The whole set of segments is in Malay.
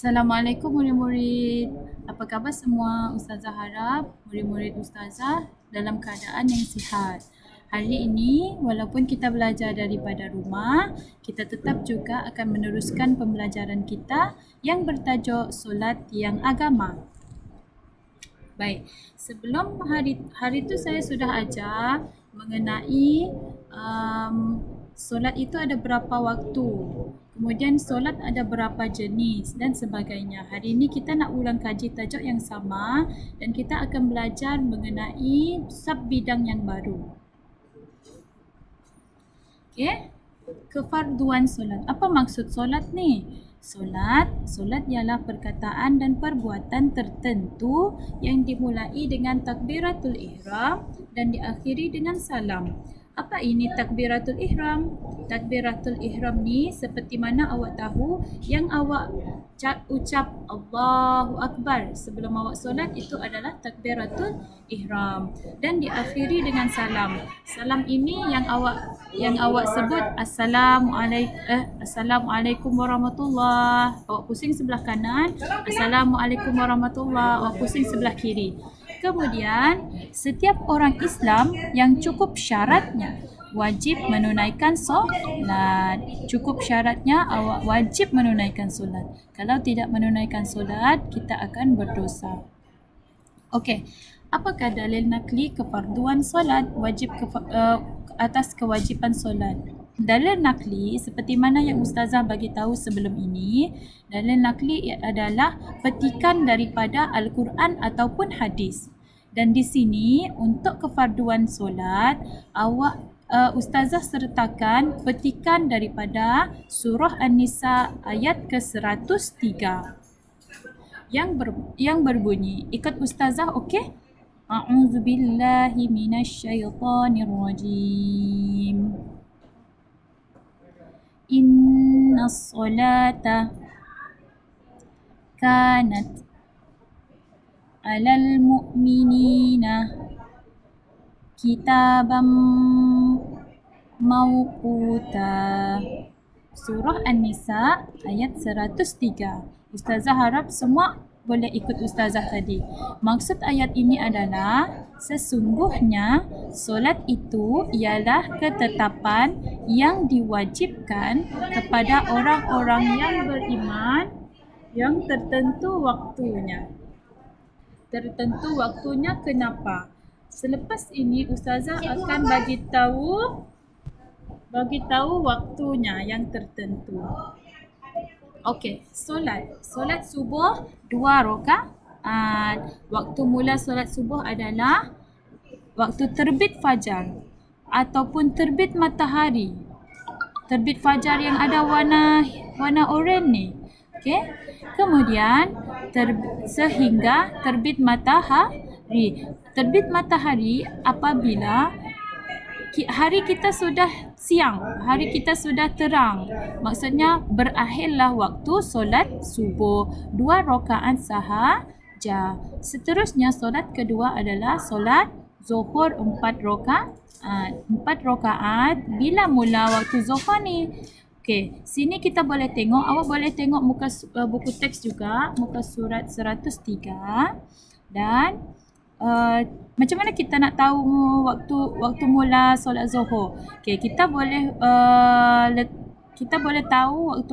Assalamualaikum murid-murid. Apa khabar semua? Ustazah harap murid-murid Ustazah dalam keadaan yang sihat. Hari ini walaupun kita belajar daripada rumah, kita tetap juga akan meneruskan pembelajaran kita yang bertajuk solat tiang agama. Baik, sebelum hari itu saya sudah ajar mengenai solat itu ada berapa waktu. Kemudian solat ada berapa jenis dan sebagainya. Hari ini kita nak ulang kaji tajuk yang sama dan kita akan belajar mengenai sub bidang yang baru. Okey. Kefarduan solat. Apa maksud solat ni? Solat ialah perkataan dan perbuatan tertentu yang dimulai dengan takbiratul ihram dan diakhiri dengan salam. Apa ini takbiratul ihram? Takbiratul ihram ni seperti mana awak tahu yang awak ucap Allahu Akbar sebelum awak solat, itu adalah takbiratul ihram dan diakhiri dengan salam. Salam ini yang awak sebut Assalamualaikum warahmatullahi. Awak pusing sebelah kanan, Assalamualaikum warahmatullahi. Awak pusing sebelah kiri. Kemudian, setiap orang Islam yang cukup syaratnya wajib menunaikan solat. Cukup syaratnya awak wajib menunaikan solat. Kalau tidak menunaikan solat, kita akan berdosa. Okey, apakah dalil nakli kefarduan solat, atas kewajipan solat? Dalil nakli seperti mana yang Ustazah bagi tahu sebelum ini, dalil nakli adalah petikan daripada Al-Quran ataupun hadis. Dan di sini untuk kefarduan solat, Ustazah sertakan petikan daripada surah An-Nisa ayat ke-103 yang berbunyi, ikut Ustazah, okey? A'udzubillahi minasyaitonirrajim. Innas salata kanat alal mu'minina kitaban mawquta. Surah An-Nisa ayat 103. Ustazah harap semua boleh ikut Ustazah tadi. Maksud ayat ini adalah sesungguhnya solat itu ialah ketetapan yang diwajibkan kepada orang-orang yang beriman yang tertentu waktunya. Tertentu waktunya kenapa? Selepas ini Ustazah akan bagi tahu waktunya yang tertentu. Okey, solat subuh 2 rakaat. Waktu mula solat subuh adalah waktu terbit fajar ataupun terbit matahari. Terbit fajar yang ada warna oranye ni. Okey. Kemudian sehingga terbit matahari. Terbit matahari apabila hari kita sudah siang, hari kita sudah terang. Maksudnya berakhirlah waktu solat subuh 2 rakaat sahaja. Seterusnya solat kedua adalah solat zuhur 4 rakaat. 4 rakaat bila mula waktu zuhur ni? Okey, sini kita boleh tengok, awak boleh tengok muka buku teks juga, muka surat 103 dan macam mana kita nak tahu waktu mula solat zuhur? Okey, kita boleh tahu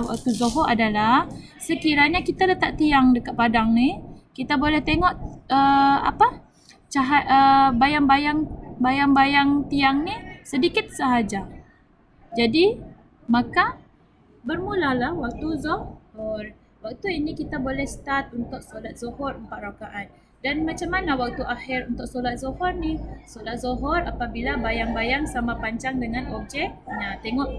waktu zuhur adalah sekiranya kita letak tiang dekat padang ni, kita boleh tengok bayang-bayang tiang ni sedikit sahaja. Jadi, maka bermulalah waktu zuhur. Waktu ini kita boleh start untuk solat zuhur 4 rakaat. Dan macam mana waktu akhir untuk solat zuhur ni? Solat zuhur apabila bayang-bayang sama panjang dengan objeknya. Tengok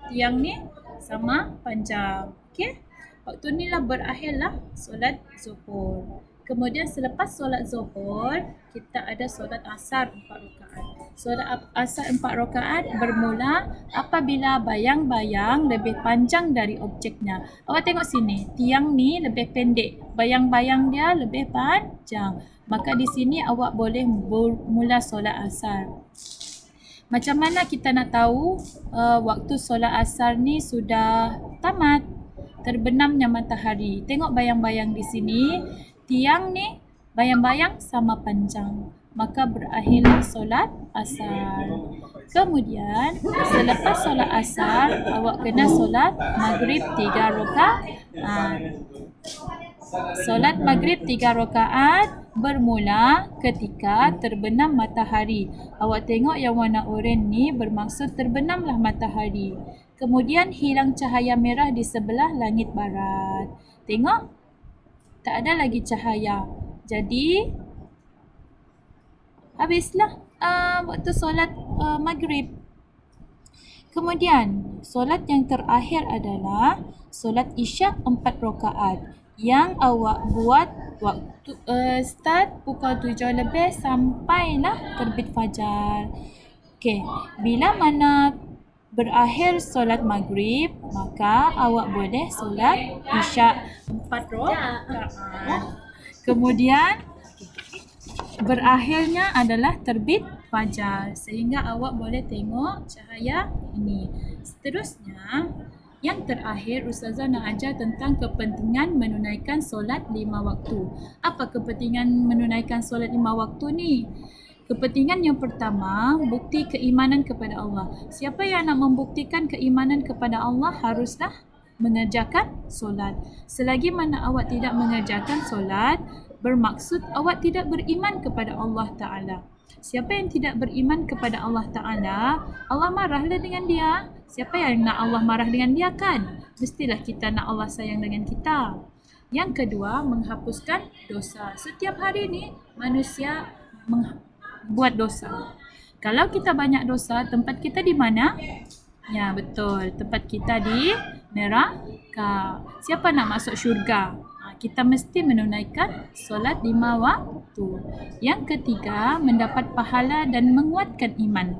tiang ni sama panjang. Okey? Waktu inilah berakhirlah solat zuhur. Kemudian selepas solat zuhur, kita ada solat asar 4 rakaat. Solat asar 4 rakaat bermula apabila bayang-bayang lebih panjang dari objeknya. Awak tengok sini, tiang ni lebih pendek, bayang-bayang dia lebih panjang. Maka di sini awak boleh mula solat asar. Macam mana kita nak tahu waktu solat asar ni sudah tamat? terbenamnya matahari. Tengok bayang-bayang di sini. Tiang ni bayang-bayang sama panjang. Maka berakhirlah solat asar. Kemudian selepas solat asar, awak kena solat maghrib 3 rakaat. Solat maghrib 3 rakaat bermula ketika terbenam matahari. Awak tengok yang warna oranye ni bermaksud terbenamlah matahari. Kemudian hilang cahaya merah di sebelah langit barat. Tengok, tak ada lagi cahaya. Jadi habislah waktu solat maghrib. Kemudian solat yang terakhir adalah solat isyak 4 rakaat yang awak buat waktu start pukul 7 lebih sampailah terbit fajar. Okey, bila mana berakhir solat maghrib, maka awak boleh solat isyak 4 rakaat. Kemudian berakhirnya adalah terbit fajar sehingga awak boleh tengok cahaya ini. Seterusnya, yang terakhir Ustazah nak ajar tentang kepentingan menunaikan solat 5 waktu. Apa kepentingan menunaikan solat 5 waktu ni? Kepentingan yang pertama, bukti keimanan kepada Allah. Siapa yang nak membuktikan keimanan kepada Allah haruslah mengerjakan solat. Selagi mana awak tidak mengerjakan solat, bermaksud awak tidak beriman kepada Allah Ta'ala. Siapa yang tidak beriman kepada Allah Ta'ala, Allah marahlah dengan dia. Siapa yang nak Allah marah dengan dia kan? Mestilah kita nak Allah sayang dengan kita. Yang kedua, menghapuskan dosa. Setiap hari ni manusia buat dosa. Kalau kita banyak dosa, tempat kita di mana? Ya, betul. Tempat kita di neraka. Siapa nak masuk syurga? Kita mesti menunaikan solat 5 waktu. Yang ketiga, mendapat pahala dan menguatkan iman.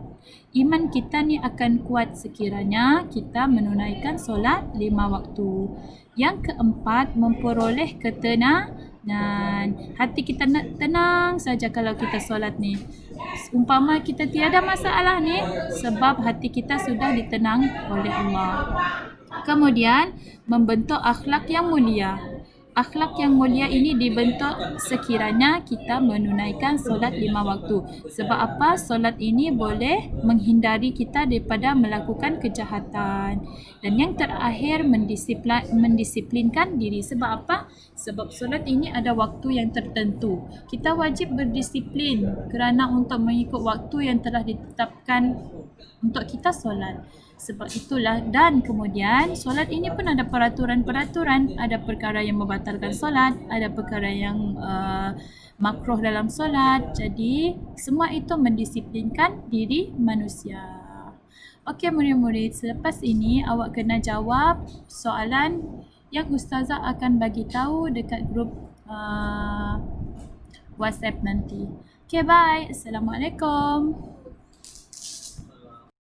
Iman kita ni akan kuat sekiranya kita menunaikan solat 5 waktu. Yang keempat, memperoleh ketenangan. Hati kita nak tenang saja kalau kita solat ni. Umpama kita tiada masalah ni sebab hati kita sudah ditenang oleh Allah. Kemudian, membentuk akhlak yang mulia. Akhlak yang mulia ini dibentuk sekiranya kita menunaikan solat 5 waktu. Sebab apa? Solat ini boleh menghindari kita daripada melakukan kejahatan. Dan yang terakhir, mendisiplinkan diri. Sebab apa? Sebab solat ini ada waktu yang tertentu. Kita wajib berdisiplin kerana untuk mengikut waktu yang telah ditetapkan untuk kita solat. Sebab itulah, dan kemudian solat ini pun ada peraturan-peraturan. Ada perkara yang membatalkan solat, ada perkara yang makruh dalam solat. Jadi semua itu mendisiplinkan diri manusia. Okey murid-murid, selepas ini awak kena jawab soalan yang Ustazah akan bagi tahu dekat grup WhatsApp nanti. Okey, bye. Assalamualaikum.